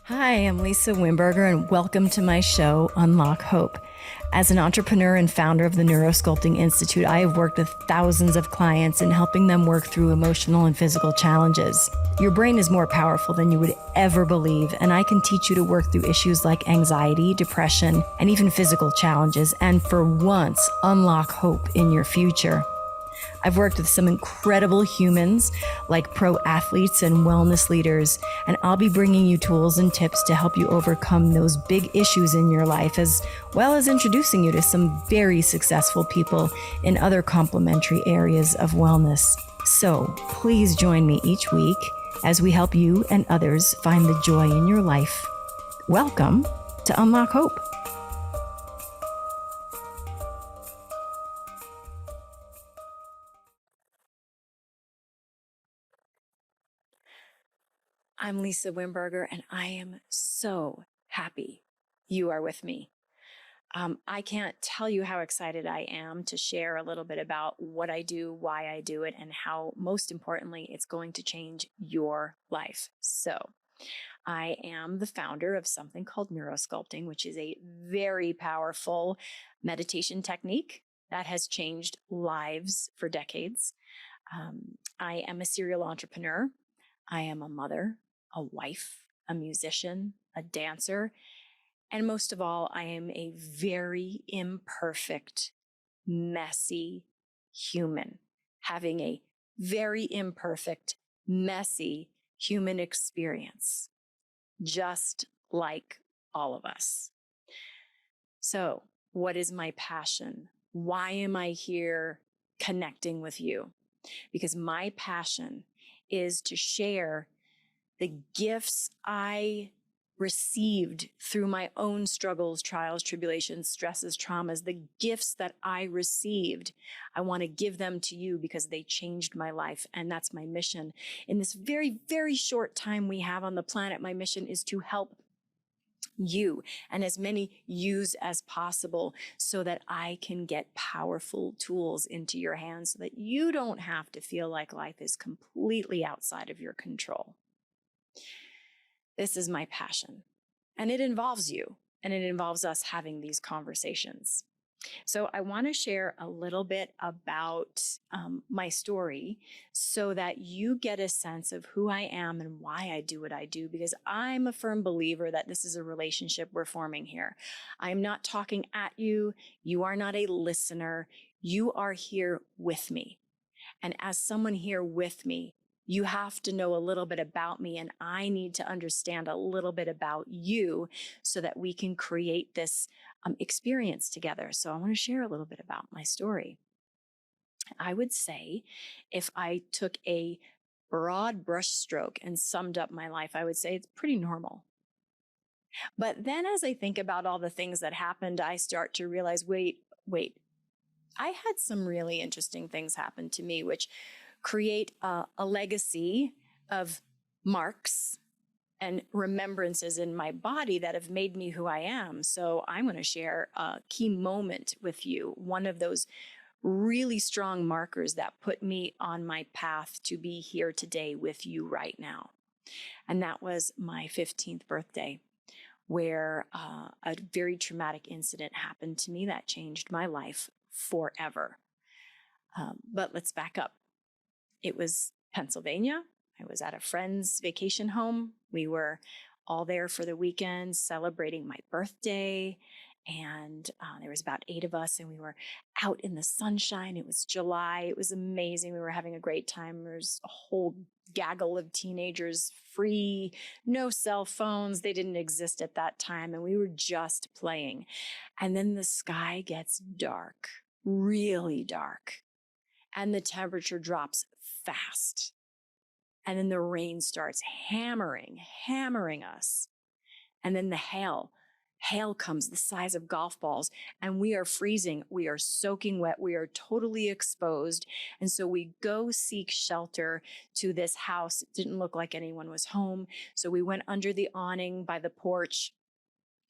Hi, I'm Lisa Wimberger, and welcome to my show, Unlock Hope. As an entrepreneur and founder of the Neurosculpting Institute, I have worked with thousands of clients in helping them work through emotional and physical challenges. Your brain is more powerful than you would ever believe, and I can teach you to work through issues like anxiety, depression, and even physical challenges, and for once, unlock hope in your future. I've worked with some incredible humans like pro athletes and wellness leaders, and I'll be bringing you tools and tips to help you overcome those big issues in your life, as well as introducing you to some very successful people in other complementary areas of wellness. So please join me each week as we help you and others find the joy in your life. Welcome to Unlock Hope. I'm Lisa Wimberger, and I am so happy you are with me. I can't tell you how excited I am to share a little bit about what I do, why I do it, and how, most importantly, it's going to change your life. So, I am the founder of something called Neurosculpting, which is a very powerful meditation technique that has changed lives for decades. I am a serial entrepreneur. I am a mother, a wife, a musician, a dancer, and most of all, I am a very imperfect, messy human, having a very imperfect, messy human experience, just like all of us. So, what is my passion? Why am I here connecting with you? Because my passion is to share the gifts I received through my own struggles, trials, tribulations, stresses, traumas, the gifts that I received. I want to give them to you because they changed my life. And that's my mission. In this very, very short time we have on the planet, my mission is to help you and as many yous as possible so that I can get powerful tools into your hands so that you don't have to feel like life is completely outside of your control. This is my passion, and it involves you, and it involves us having these conversations. So I want to share a little bit about my story so that you get a sense of who I am and why I do what I do, because I'm a firm believer that this is a relationship we're forming here. I'm not talking at you. You are not a listener. You are here with me. And as someone here with me, you have to know a little bit about me, and I need to understand a little bit about you so that we can create this experience together. So I want to share a little bit about my story. I would say if I took a broad brushstroke and summed up my life, I would say it's pretty normal. But then as I think about all the things that happened, I start to realize, wait, I had some really interesting things happen to me, which create a legacy of marks and remembrances in my body that have made me who I am. So I'm going to share a key moment with you, one of those really strong markers that put me on my path to be here today with you right now. And that was my 15th birthday, where a very traumatic incident happened to me that changed my life forever. But let's back up. It was Pennsylvania. I was at a friend's vacation home. We were all there for the weekend celebrating my birthday. And there was about 8 of us, and we were out in the sunshine. It was July. It was amazing. We were having a great time. There was a whole gaggle of teenagers, free, no cell phones. They didn't exist at that time. And we were just playing. And then the sky gets dark, really dark. And the temperature drops fast. And then the rain starts hammering us. And then the hail comes the size of golf balls, and we are freezing. We are soaking wet. We are totally exposed. And so we go seek shelter to this house. It didn't look like anyone was home. So we went under the awning by the porch.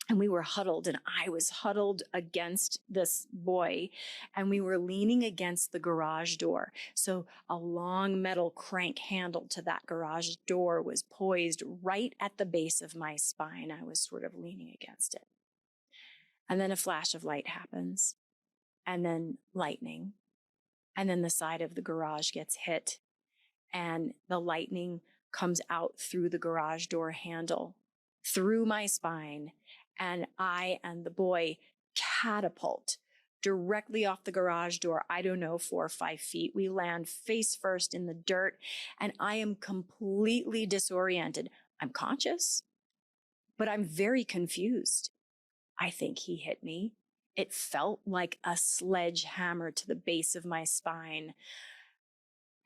And we were huddled, and I was huddled against this boy, and we were leaning against the garage door. So a long metal crank handle to that garage door was poised right at the base of my spine. I was sort of leaning against it. And then a flash of light happens, and then lightning, and then the side of the garage gets hit, and the lightning comes out through the garage door handle, through my spine, and I and the boy catapult directly off the garage door. I don't know, 4 or 5 feet. We land face first in the dirt, and I am completely disoriented. I'm conscious, but I'm very confused. I think he hit me. It felt like a sledgehammer to the base of my spine.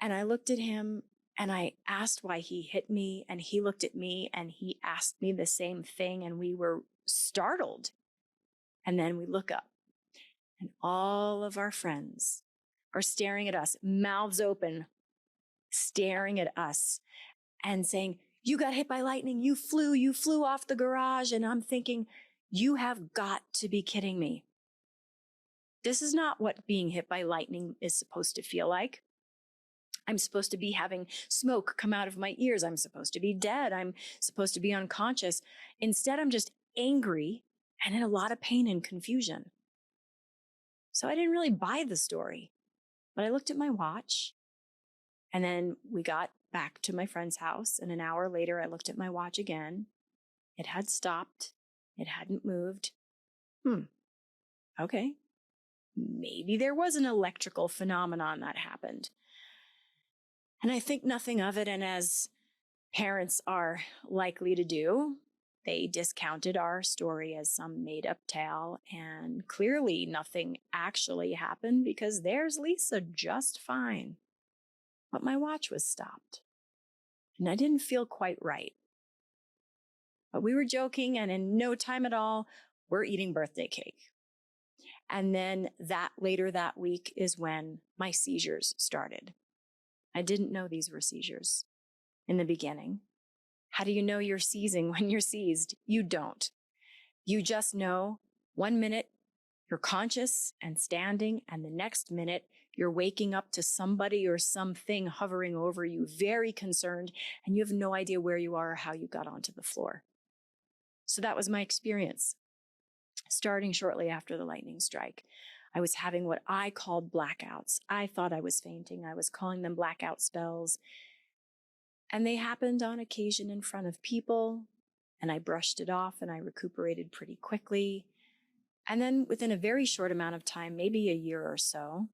And I looked at him and I asked why he hit me, and he looked at me and he asked me the same thing, and we were startled. And then we look up, and all of our friends are staring at us, mouths open, staring at us and saying, "You got hit by lightning. You flew off the garage." And I'm thinking, you have got to be kidding me. This is not what being hit by lightning is supposed to feel like. I'm supposed to be having smoke come out of my ears. I'm supposed to be dead. I'm supposed to be unconscious. Instead, I'm just angry and in a lot of pain and confusion. So I didn't really buy the story, but I looked at my watch, and then we got back to my friend's house. And an hour later, I looked at my watch again. It had stopped. It hadn't moved. Okay. Maybe there was an electrical phenomenon that happened. And I think nothing of it. And as parents are likely to do, they discounted our story as some made-up tale. And clearly nothing actually happened, because there's Lisa just fine. But my watch was stopped, and I didn't feel quite right. But we were joking, and in no time at all, we're eating birthday cake. And then later that week is when my seizures started. I didn't know these were seizures in the beginning. How do you know you're seizing when you're seized? You don't. You just know 1 minute you're conscious and standing, and the next minute you're waking up to somebody or something hovering over you, very concerned, and you have no idea where you are or how you got onto the floor. So that was my experience. Starting shortly after the lightning strike, I was having what I called blackouts. I thought I was fainting. I was calling them blackout spells. And they happened on occasion in front of people, and I brushed it off and I recuperated pretty quickly. And then within a very short amount of time, maybe a year or so,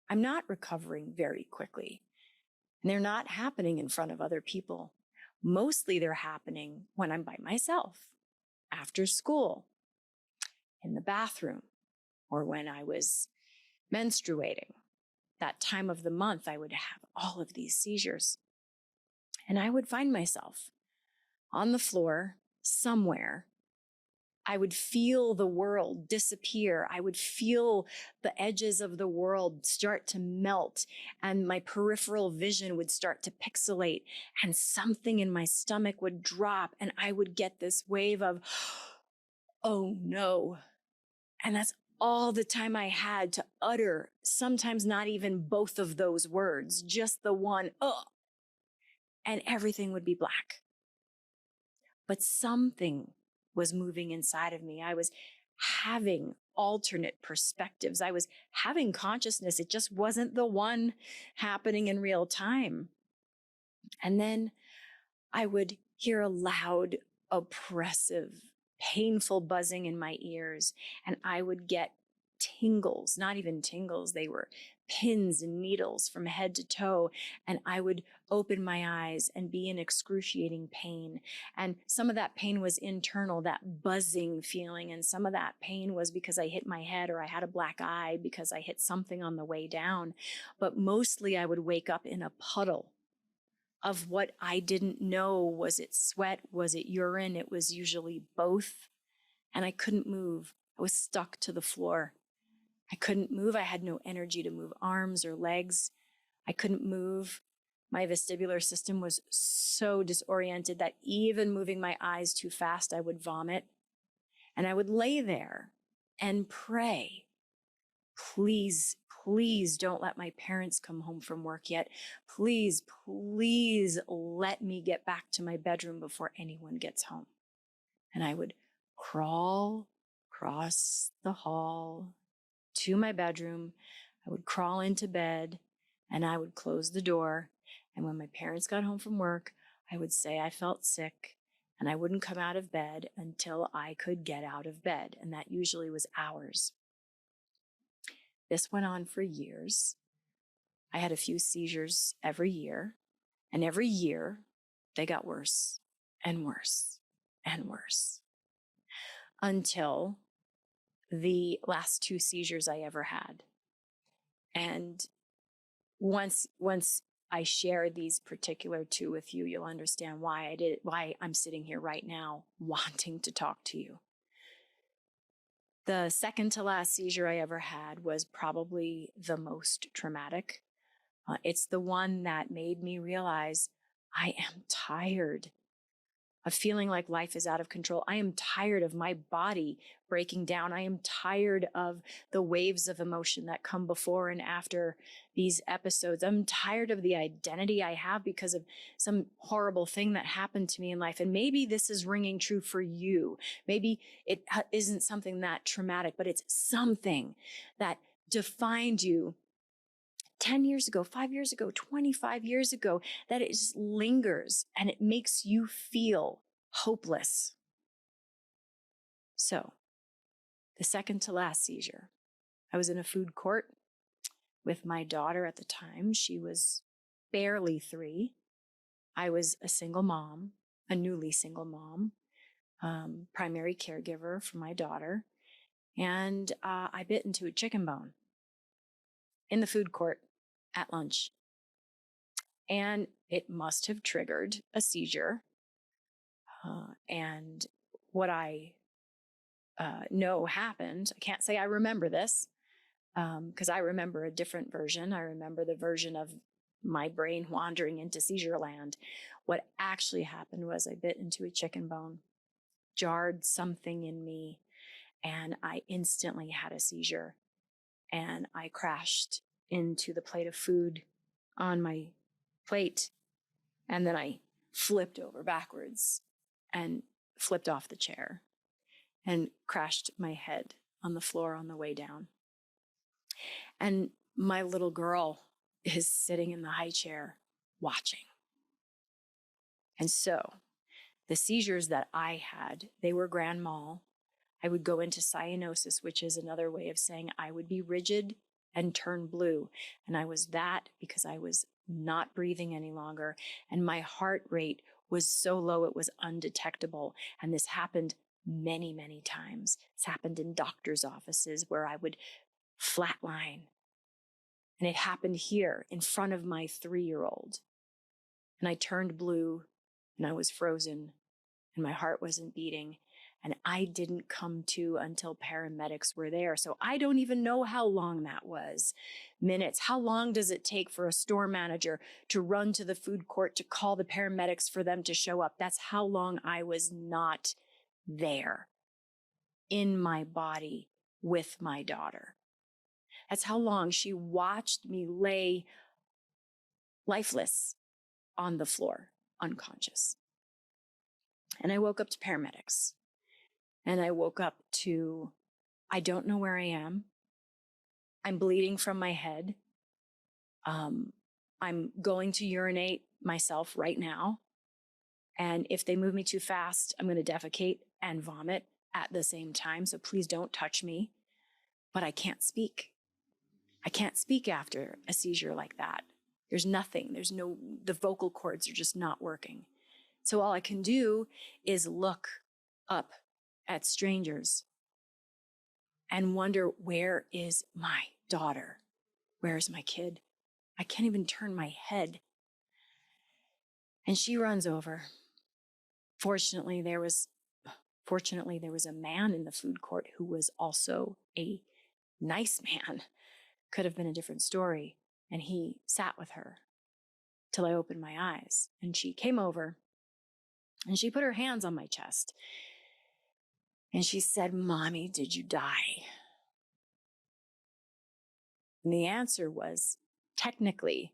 I'm not recovering very quickly. And they're not happening in front of other people. Mostly they're happening when I'm by myself, after school, in the bathroom, or when I was menstruating. That time of the month, I would have all of these seizures. And I would find myself on the floor somewhere. I would feel the world disappear. I would feel the edges of the world start to melt, and my peripheral vision would start to pixelate, and something in my stomach would drop, and I would get this wave of, "Oh no." And that's all the time I had to utter, sometimes not even both of those words, just the one, "Oh," and everything would be black. But something was moving inside of me. I was having alternate perspectives. I was having consciousness. It just wasn't the one happening in real time. And then I would hear a loud, oppressive, painful buzzing in my ears, and I would get tingles, not even tingles. They were pins and needles from head to toe. And I would open my eyes and be in excruciating pain. And some of that pain was internal, that buzzing feeling. And some of that pain was because I hit my head, or I had a black eye because I hit something on the way down. But mostly I would wake up in a puddle of what I didn't know. Was it sweat? Was it urine? It was usually both. And I couldn't move. I was stuck to the floor. I couldn't move. I had no energy to move arms or legs. I couldn't move. My vestibular system was so disoriented that even moving my eyes too fast, I would vomit. And I would lay there and pray, please, please don't let my parents come home from work yet. Please, please let me get back to my bedroom before anyone gets home. And I would crawl across the hall to my bedroom. I would crawl into bed and I would close the door. And when my parents got home from work, I would say I felt sick and I wouldn't come out of bed until I could get out of bed. And that usually was hours. This went on for years. I had a few seizures every year, and every year they got worse and worse and worse until the last 2 seizures I ever had. And once I share these particular 2 with you, you'll understand why I did it, why I'm sitting here right now wanting to talk to you. The second to last seizure I ever had was probably the most traumatic. It's the one that made me realize I am tired of feeling like life is out of control. I am tired of my body breaking down. I am tired of the waves of emotion that come before and after these episodes. I'm tired of the identity I have because of some horrible thing that happened to me in life. And maybe this is ringing true for you. Maybe it isn't something that traumatic, but it's something that defined you 10 years ago, 5 years ago, 25 years ago, that it just lingers and it makes you feel hopeless. So, the second to last seizure, I was in a food court with my daughter at the time. She was barely 3. I was a single mom, a newly single mom, primary caregiver for my daughter. And I bit into a chicken bone in the food court at lunch. And it must have triggered a seizure. And what I know happened, I can't say I remember this because I remember a different version. I remember the version of my brain wandering into seizure land. What actually happened was I bit into a chicken bone, jarred something in me, and I instantly had a seizure. And I crashed into the plate of food on my plate. And then I flipped over backwards and flipped off the chair and crashed my head on the floor on the way down. And my little girl is sitting in the high chair watching. And so the seizures that I had, they were grand mal. I would go into cyanosis, which is another way of saying I would be rigid and turn blue. And I was that because I was not breathing any longer. And my heart rate was so low, it was undetectable. And this happened many, many times. It's happened in doctor's offices where I would flatline. And it happened here in front of my 3-year-old. And I turned blue and I was frozen and my heart wasn't beating. And I didn't come to until paramedics were there. So I don't even know how long that was. Minutes. How long does it take for a store manager to run to the food court to call the paramedics for them to show up? That's how long I was not there in my body with my daughter. That's how long she watched me lay lifeless on the floor, unconscious. And I woke up to paramedics. And I woke up to, I don't know where I am. I'm bleeding from my head. I'm going to urinate myself right now. And if they move me too fast, I'm going to defecate and vomit at the same time. So please don't touch me. But I can't speak. I can't speak after a seizure like that. There's nothing. The vocal cords are just not working. So all I can do is look up at strangers and wonder, where is my daughter? Where is my kid? I can't even turn my head. And she runs over. Fortunately, there was a man in the food court who was also a nice man. Could have been a different story. And he sat with her till I opened my eyes. And she came over and she put her hands on my chest. And she said, "Mommy, did you die?" And the answer was, technically,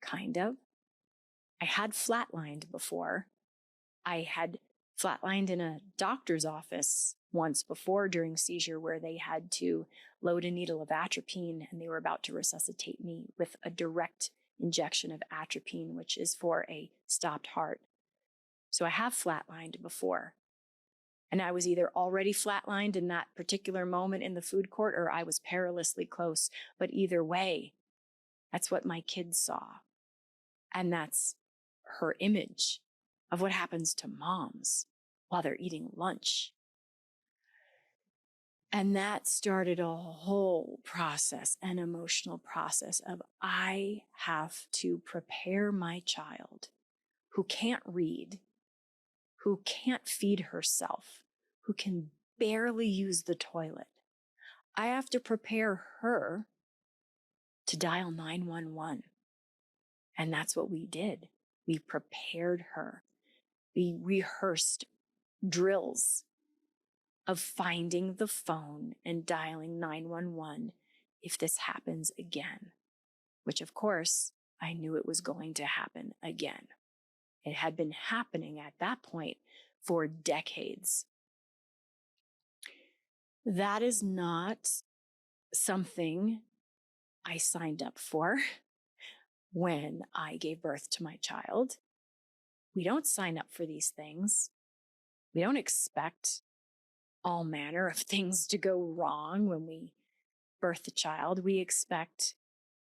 kind of. I had flatlined before. I had flatlined in a doctor's office once before during seizure, where they had to load a needle of atropine and they were about to resuscitate me with a direct injection of atropine, which is for a stopped heart. So I have flatlined before. And I was either already flatlined in that particular moment in the food court, or I was perilously close. But either way, that's what my kids saw. And that's her image of what happens to moms while they're eating lunch. And that started a whole process, an emotional process of, I have to prepare my child who can't read, who can't feed herself, who can barely use the toilet. I have to prepare her to dial 911. And that's what we did. We prepared her. We rehearsed drills of finding the phone and dialing 911 if this happens again, which of course I knew it was going to happen again. It had been happening at that point for decades. That is not something I signed up for when I gave birth to my child. We don't sign up for these things. We don't expect all manner of things to go wrong when we birth a child. We expect,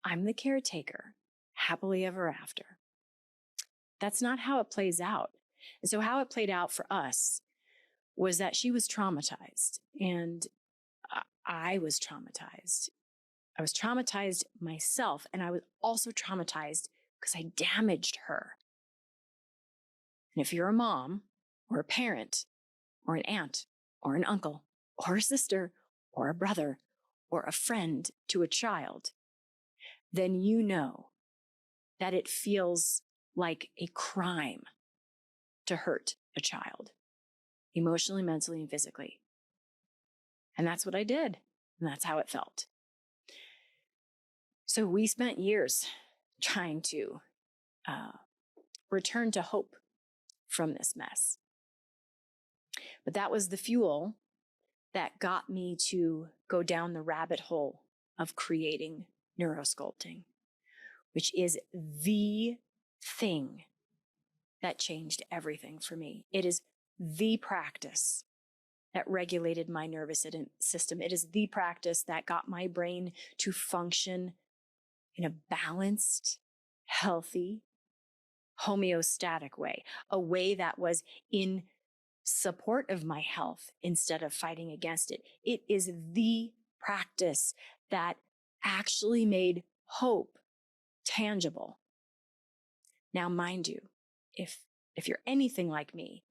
I'm the caretaker, happily ever after. That's not how it plays out. And so how it played out for us was that she was traumatized, and I was traumatized. I was traumatized myself, and I was also traumatized because I damaged her. And if you're a mom or a parent or an aunt or an uncle or a sister or a brother or a friend to a child, then you know that it feels like a crime to hurt a child, emotionally, mentally, and physically. And that's what I did. And that's how it felt. So we spent years trying to return to hope from this mess. But that was the fuel that got me to go down the rabbit hole of creating neurosculpting, which is the thing that changed everything for me. It is the practice that regulated my nervous system. It is the practice that got my brain to function in a balanced, healthy, homeostatic way, a way that was in support of my health instead of fighting against it. It is the practice that actually made hope tangible. Now, mind you, if you're anything like me,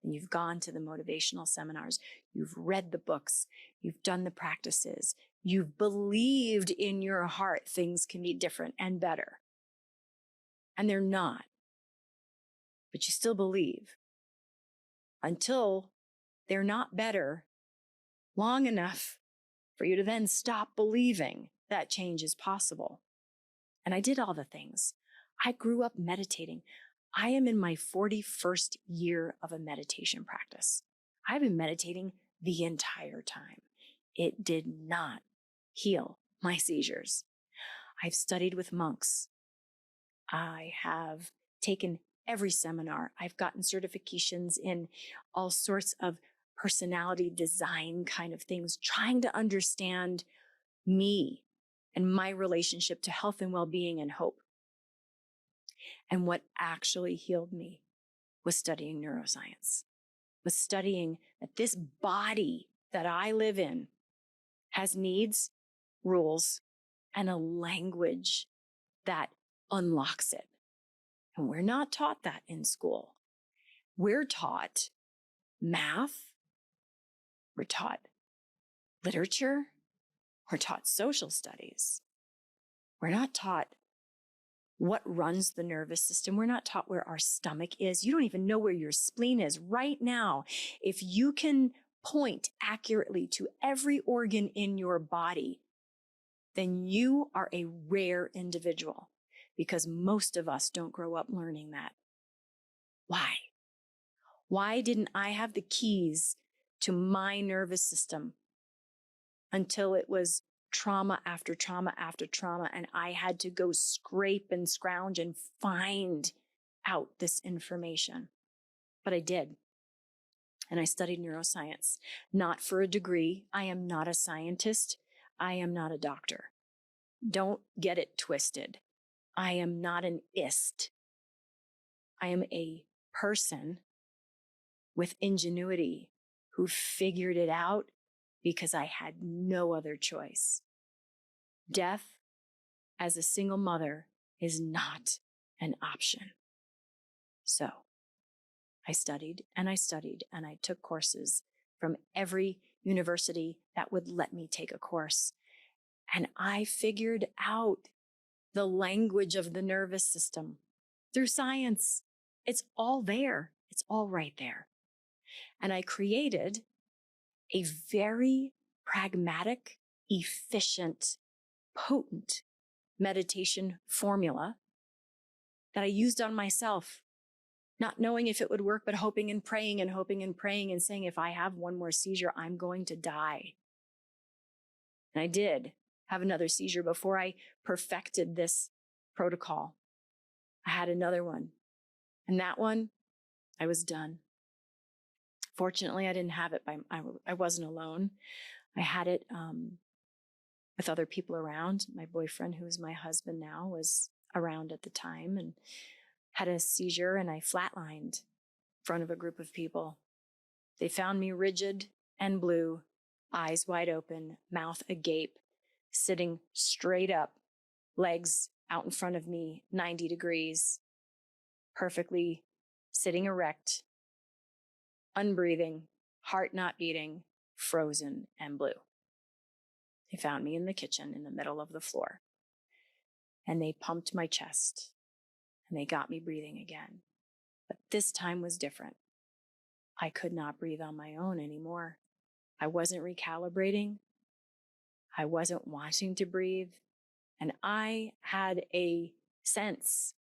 and you've gone to the motivational seminars, you've read the books, you've done the practices, you've believed in your heart things can be different and better. And they're not. But you still believe until they're not better long enough for you to then stop believing that change is possible. And I did all the things. I grew up meditating. I am in my 41st year of a meditation practice. I've been meditating the entire time. It did not heal my seizures. I've studied with monks. I have taken every seminar. I've gotten certifications in all sorts of personality design kind of things, trying to understand me and my relationship to health and well-being and hope. And what actually healed me was studying neuroscience, was studying that this body that I live in has needs, rules, and a language that unlocks it. And we're not taught that in school. We're taught math, we're taught literature, we're taught social studies. We're not taught what runs the nervous system. We're not taught where our stomach is. You don't even know where your spleen is right now. If you can point accurately to every organ in your body, then you are a rare individual, because most of us don't grow up learning that. Why? Why didn't I have the keys to my nervous system until it was trauma after trauma after trauma, and I had to go scrape and scrounge and find out this information? But I did. And I studied neuroscience, not for a degree. I am not a scientist. I am not a doctor. Don't get it twisted. I am not an ist. I am a person with ingenuity who figured it out because I had no other choice. Death as a single mother is not an option. So I studied and I studied and I took courses from every university that would let me take a course. And I figured out the language of the nervous system through science. It's all there. It's all right there. And I created a very pragmatic, efficient, potent meditation formula that I used on myself, not knowing if it would work, but hoping and praying and hoping and praying and saying, if I have one more seizure, I'm going to die. And I did have another seizure before I perfected this protocol. I had another one. And that one, I was done. Fortunately, I didn't have it I wasn't alone. I had it with other people around. My boyfriend, who is my husband now, was around at the time and had a seizure, and I flatlined in front of a group of people. They found me rigid and blue, eyes wide open, mouth agape, sitting straight up, legs out in front of me, 90 degrees, perfectly sitting erect, unbreathing, heart not beating, frozen and blue. They found me in the kitchen in the middle of the floor, and they pumped my chest and they got me breathing again. But this time was different. I could not breathe on my own anymore. I wasn't recalibrating. I wasn't wanting to breathe. And I had a sense,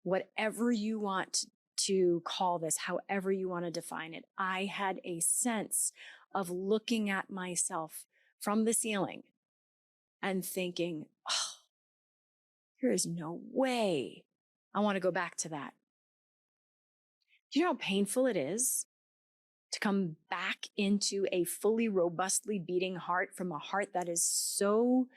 whatever you want to call this, however you want to define it, I had a sense of looking at myself from the ceiling and thinking, oh, there is no way I want to go back to that. Do you know how painful it is to come back into a fully, robustly beating heart from a heart that is so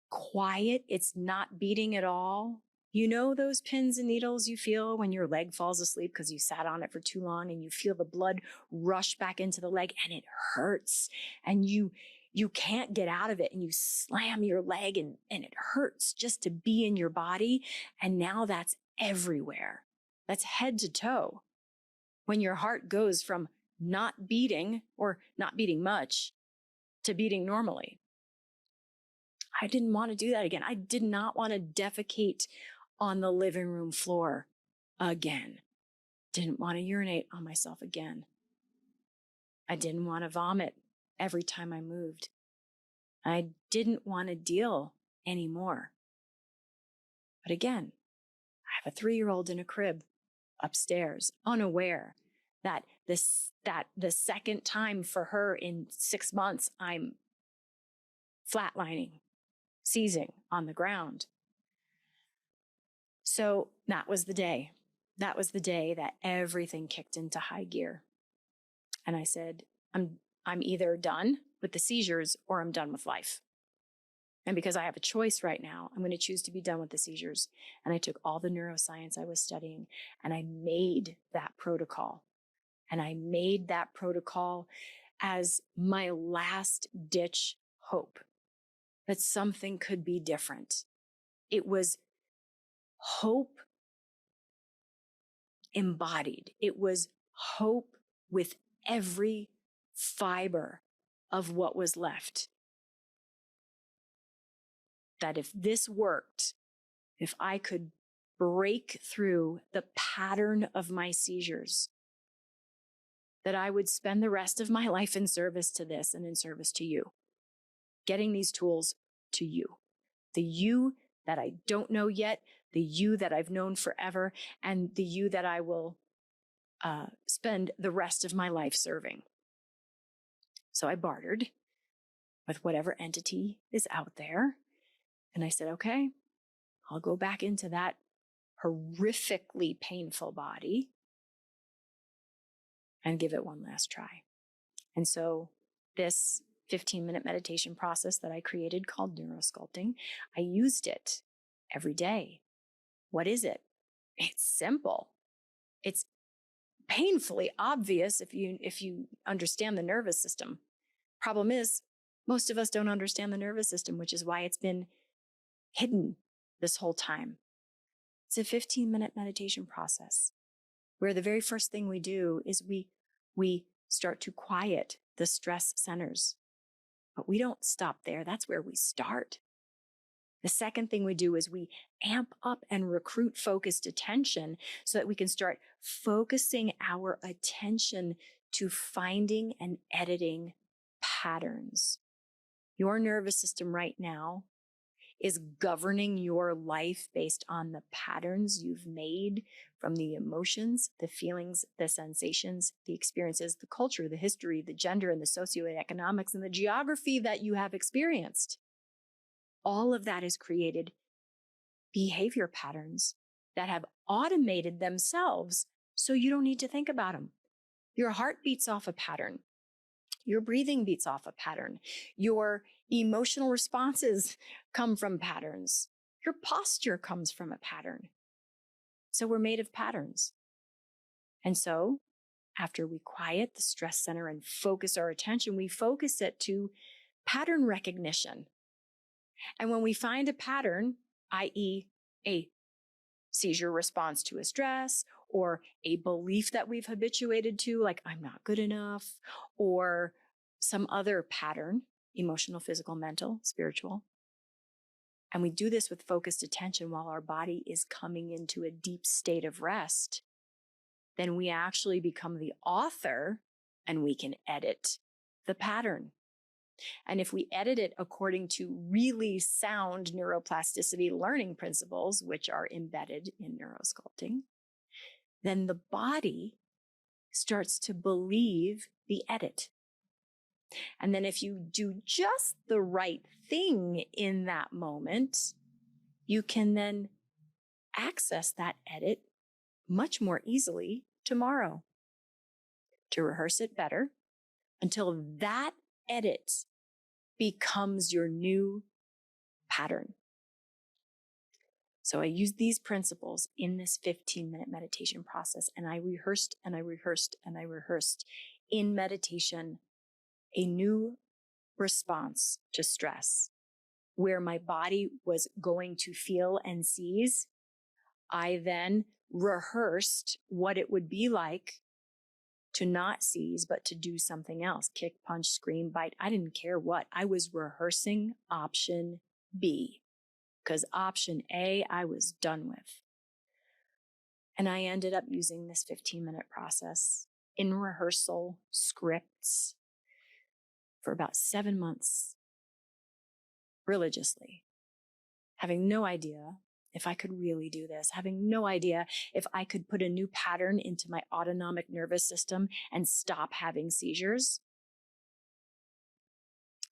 quiet, it's not beating at all? You know those pins and needles you feel when your leg falls asleep because you sat on it for too long, and you feel the blood rush back into the leg and it hurts, and you can't get out of it, and you slam your leg and it hurts just to be in your body. And now that's everywhere. That's head to toe. When your heart goes from not beating or not beating much to beating normally. I didn't want to do that again. I did not want to defecate on the living room floor again. Didn't want to urinate on myself again. I didn't want to vomit every time I moved. I didn't want to deal anymore. But again, I have a 3-year-old in a crib upstairs, unaware that the second time for her in 6 months, I'm flatlining, seizing on the ground. So that was the day. That was the day that everything kicked into high gear. And I said, I'm either done with the seizures or I'm done with life. And because I have a choice right now, I'm going to choose to be done with the seizures. And I took all the neuroscience I was studying and I made that protocol. And I made that protocol as my last ditch hope that something could be different. It was hope embodied. It was hope with every fiber of what was left. That if this worked, if I could break through the pattern of my seizures, that I would spend the rest of my life in service to this and in service to you, getting these tools to you, the you that I don't know yet, the you that I've known forever, and the you that I will spend the rest of my life serving. So I bartered with whatever entity is out there. And I said, okay, I'll go back into that horrifically painful body and give it one last try. And so this 15-minute meditation process that I created called Neurosculpting, I used it every day. What is it? It's simple. It's painfully obvious if you understand the nervous system. Problem is, most of us don't understand the nervous system, which is why it's been hidden this whole time. It's a 15-minute meditation process where the very first thing we do is we start to quiet the stress centers. But we don't stop there. That's where we start. The second thing we do is we amp up and recruit focused attention so that we can start focusing our attention to finding and editing patterns. Your nervous system right now is governing your life based on the patterns you've made from the emotions, the feelings, the sensations, the experiences, the culture, the history, the gender, and the socioeconomics, and the geography that you have experienced. All of that has created behavior patterns that have automated themselves so you don't need to think about them. Your heart beats off a pattern. Your breathing beats off a pattern. Your emotional responses come from patterns. Your posture comes from a pattern. So we're made of patterns. And so after we quiet the stress center and focus our attention, we focus it to pattern recognition. And when we find a pattern, i.e., a seizure response to a stress, or a belief that we've habituated to, like I'm not good enough, or some other pattern, emotional, physical, mental, spiritual. And we do this with focused attention while our body is coming into a deep state of rest. Then we actually become the author and we can edit the pattern. And if we edit it according to really sound neuroplasticity learning principles, which are embedded in neurosculpting, then the body starts to believe the edit. And then if you do just the right thing in that moment, you can then access that edit much more easily tomorrow. To rehearse it better until that edit becomes your new pattern. So I used these principles in this 15-minute meditation process, and I rehearsed and I rehearsed and I rehearsed in meditation a new response to stress where my body was going to feel and seize. I then rehearsed what it would be like to not seize, but to do something else. Kick, punch, scream, bite. I didn't care what. I was rehearsing option B because option A I was done with. And I ended up using this 15-minute process in rehearsal scripts for about 7 months religiously, having no idea if I could really do this, having no idea if I could put a new pattern into my autonomic nervous system and stop having seizures.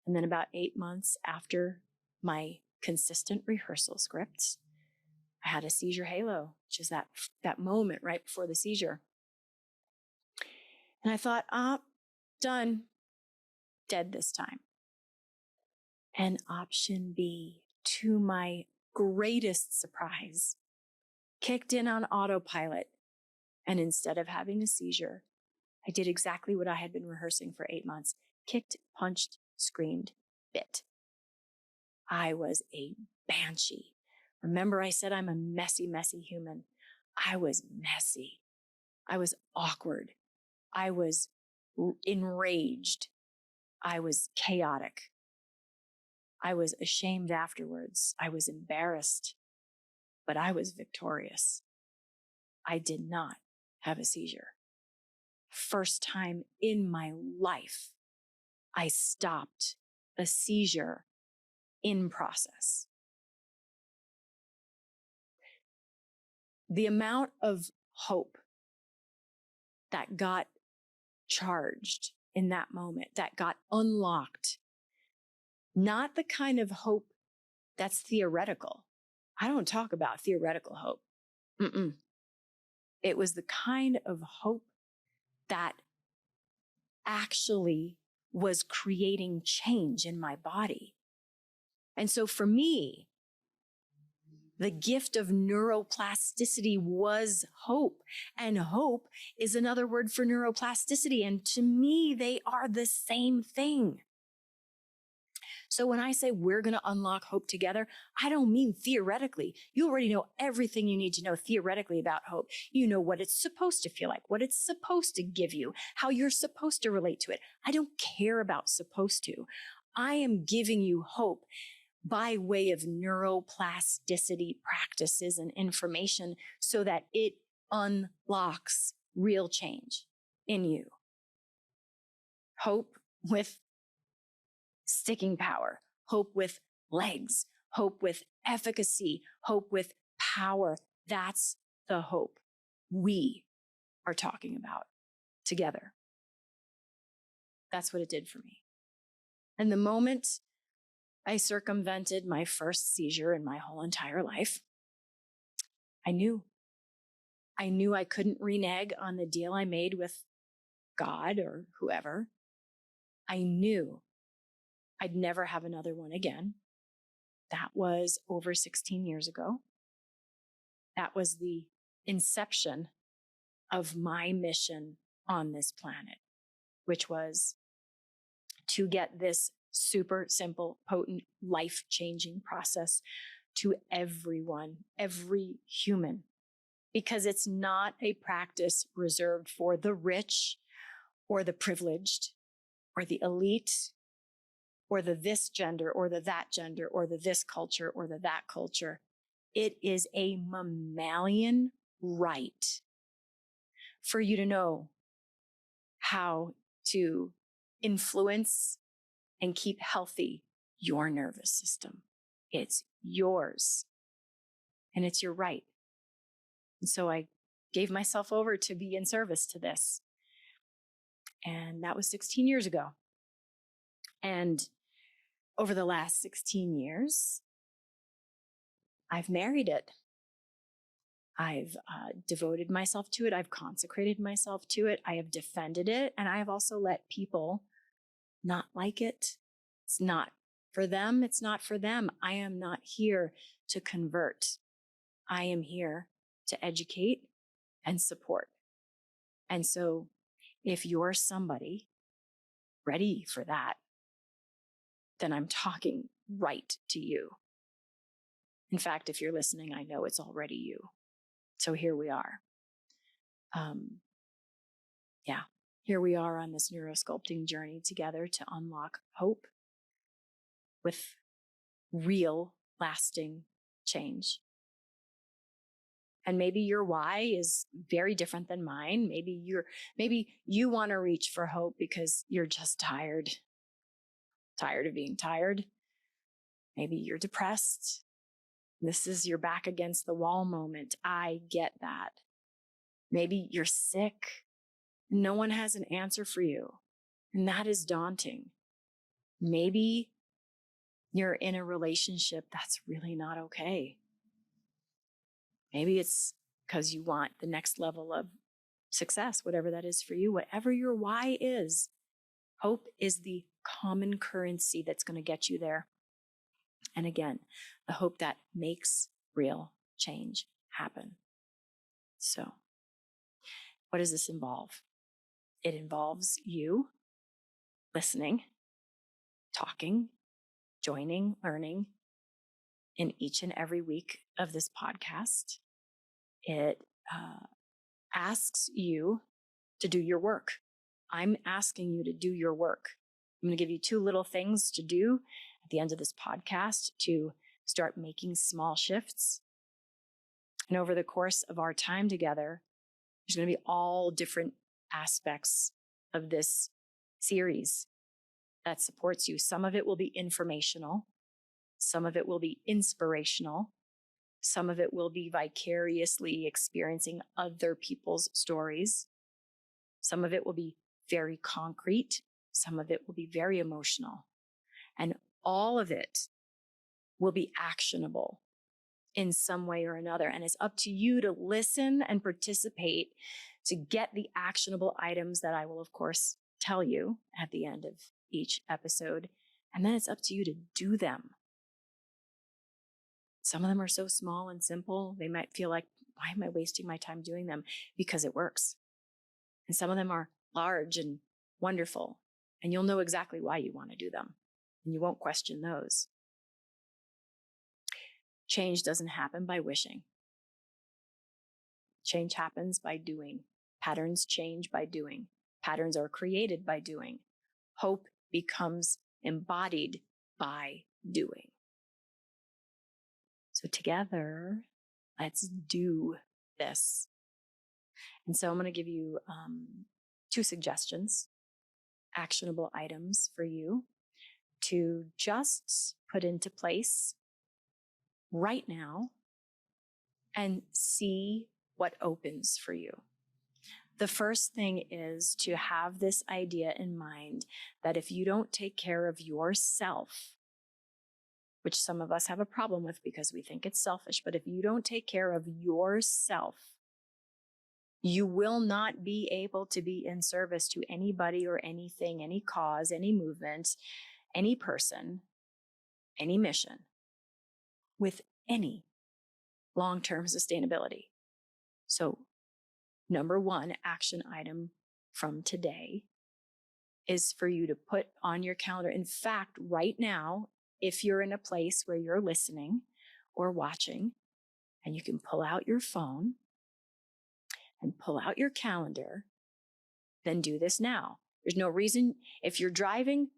And then about 8 months after my consistent rehearsal scripts, I had a seizure halo, which is that moment right before the seizure. And I thought, done, dead this time. And option B, to my greatest surprise, kicked in on autopilot. And instead of having a seizure, I did exactly what I had been rehearsing for 8 months. Kicked, punched, screamed, bit. I was a banshee. Remember I said I'm a messy, messy human. I was messy. I was awkward. I was enraged. I was chaotic. I was ashamed afterwards. I was embarrassed, but I was victorious. I did not have a seizure. first time in my life I stopped a seizure in process. The amount of hope that got charged in that moment, that got unlocked, not the kind of hope that's theoretical. I don't talk about theoretical hope. It was the kind of hope that actually was creating change in my body. And so for me, the gift of neuroplasticity was hope. And hope is another word for neuroplasticity. And to me, they are the same thing. So when I say we're going to unlock hope together, I don't mean theoretically. You already know everything you need to know theoretically about hope. You know what it's supposed to feel like, what it's supposed to give you, how you're supposed to relate to it. I don't care about supposed to. I am giving you hope by way of neuroplasticity practices and information so that it unlocks real change in you. Hope with sticking power, hope with legs, hope with efficacy, hope with power. That's the hope we are talking about together. That's what it did for me. And the moment I circumvented my first seizure in my whole entire life, I knew I couldn't renege on the deal I made with God or whoever. I knew I'd never have another one again. That was over 16 years ago. That was the inception of my mission on this planet, which was to get this super simple, potent, life-changing process to everyone, every human, because it's not a practice reserved for the rich or the privileged or the elite or the this gender or the that gender or the this culture or the that culture. It is a mammalian right for you to know how to influence and keep healthy your nervous system. It's yours and it's your right. And so I gave myself over to be in service to this. And that was 16 years ago. And over the last 16 years, I've married it. I've devoted myself to it. I've consecrated myself to it. I have defended it. And I have also let people not like it. It's not for them. It's not for them. I am not here to convert. I am here to educate and support. And so if you're somebody ready for that, then I'm talking right to you. In fact, if you're listening, I know it's already you. So here we are. Here we are on this neurosculpting journey together to unlock hope with real, lasting change. And maybe your why is very different than mine. Maybe you want to reach for hope because you're just tired of being tired. Maybe you're depressed. This is your back against the wall moment. I get that. Maybe you're sick. No one has an answer for you. And that is daunting. Maybe you're in a relationship that's really not okay. Maybe it's because you want the next level of success, whatever that is for you, whatever your why is. Hope is the common currency that's going to get you there. And again, the hope that makes real change happen. So, what does this involve? It involves you listening, talking, joining, learning in each and every week of this podcast. It asks you to do your work. I'm asking you to do your work. I'm going to give you 2 little things to do at the end of this podcast to start making small shifts. And over the course of our time together, there's going to be all different aspects of this series that supports you. Some of it will be informational. Some of it will be inspirational. Some of it will be vicariously experiencing other people's stories. Some of it will be very concrete. Some of it will be very emotional. And all of it will be actionable in some way or another. And it's up to you to listen and participate to get the actionable items that I will, of course, tell you at the end of each episode. And then it's up to you to do them. Some of them are so small and simple, they might feel like, why am I wasting my time doing them? Because it works. And some of them are large and wonderful, and you'll know exactly why you want to do them, and you won't question those. Change doesn't happen by wishing. Change happens by doing. Patterns change by doing. Patterns are created by doing. Hope becomes embodied by doing. So together, let's do this. And so I'm going to give you 2 suggestions, actionable items for you to just put into place right now and see what opens for you. The first thing is to have this idea in mind that if you don't take care of yourself, which some of us have a problem with because we think it's selfish, but if you don't take care of yourself, you will not be able to be in service to anybody or anything, any cause, any movement, any person, any mission with any long-term sustainability. So, number 1 action item from today is for you to put on your calendar. In fact, right now, if you're in a place where you're listening or watching, and you can pull out your phone and pull out your calendar, then do this now. There's no reason. If you're driving,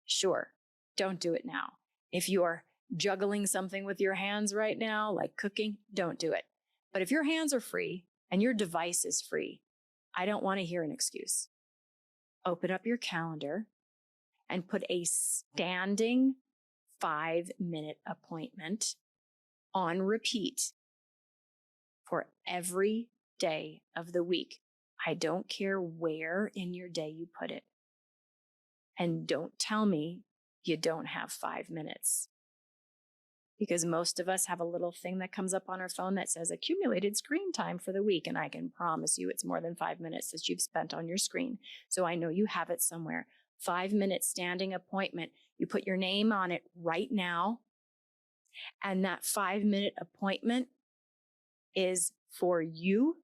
sure, don't do it now. If you are juggling something with your hands right now, like cooking, don't do it. But if your hands are free and your device is free, I don't want to hear an excuse. Open up your calendar and put a standing 5-minute appointment on repeat for every day of the week. I don't care where in your day you put it. And don't tell me you don't have 5 minutes. Because most of us have a little thing that comes up on our phone that says accumulated screen time for the week. And I can promise you it's more than 5 minutes that you've spent on your screen. So I know you have it somewhere. 5-minute standing appointment. You put your name on it right now. And that 5-minute appointment is for you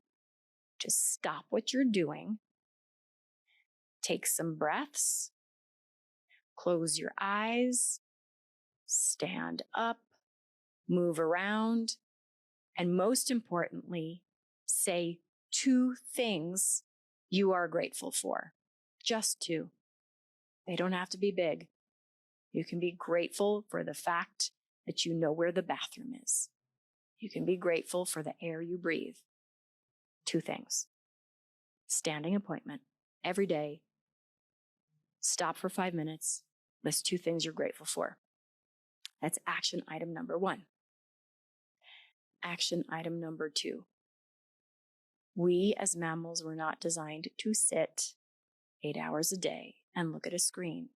to stop what you're doing, take some breaths, close your eyes, stand up, move around, and most importantly, say 2 things you are grateful for. Just 2. They don't have to be big. You can be grateful for the fact that you know where the bathroom is. You can be grateful for the air you breathe. 2 things. Standing appointment every day. Stop for 5 minutes. List 2 things you're grateful for. That's action item number 1. Action item number 2. We as mammals were not designed to sit 8 hours a day and look at a screen.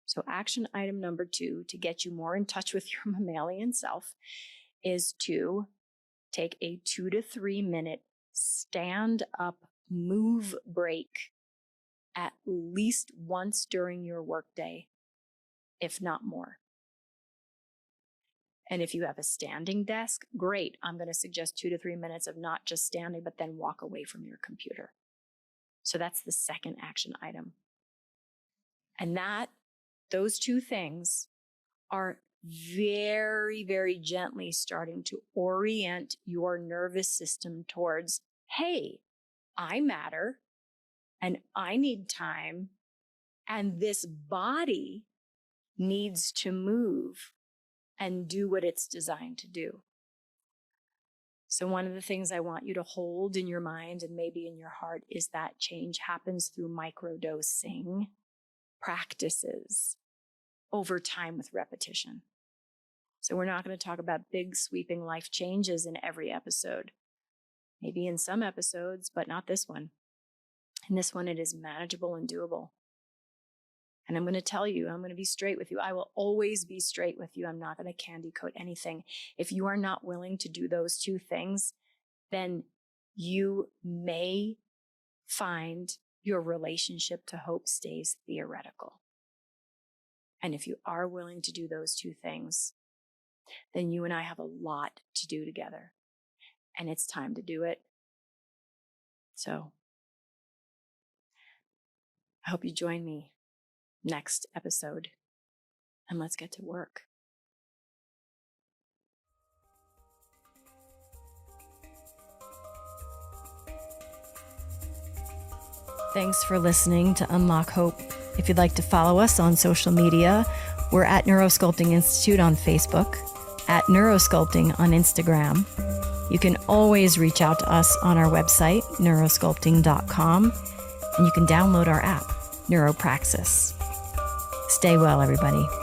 So action item number 2, to get you more in touch with your mammalian self, is to take a 2 to 3 minute stand up move break at least once during your workday, if not more. And if you have a standing desk, great. I'm going to suggest 2 to 3 minutes of not just standing, but then walk away from your computer. So that's the second action item. And those 2 things are very, very gently starting to orient your nervous system towards, hey, I matter and I need time and this body needs to move and do what it's designed to do. So one of the things I want you to hold in your mind and maybe in your heart is that change happens through microdosing practices over time with repetition. So we're not going to talk about big sweeping life changes in every episode. Maybe in some episodes, but not this one. In this one, it is manageable and doable. And I'm going to tell you, I'm going to be straight with you. I will always be straight with you. I'm not going to candy coat anything. If you are not willing to do those two things, then you may find your relationship to hope stays theoretical. And if you are willing to do those two things, then you and I have a lot to do together. And it's time to do it. So I hope you join me next episode, and let's get to work. Thanks for listening to Unlock Hope. If you'd like to follow us on social media, we're at Neurosculpting Institute on Facebook, at Neurosculpting on Instagram. You can always reach out to us on our website, neurosculpting.com, and you can download our app, Neuropraxis. Stay well, everybody.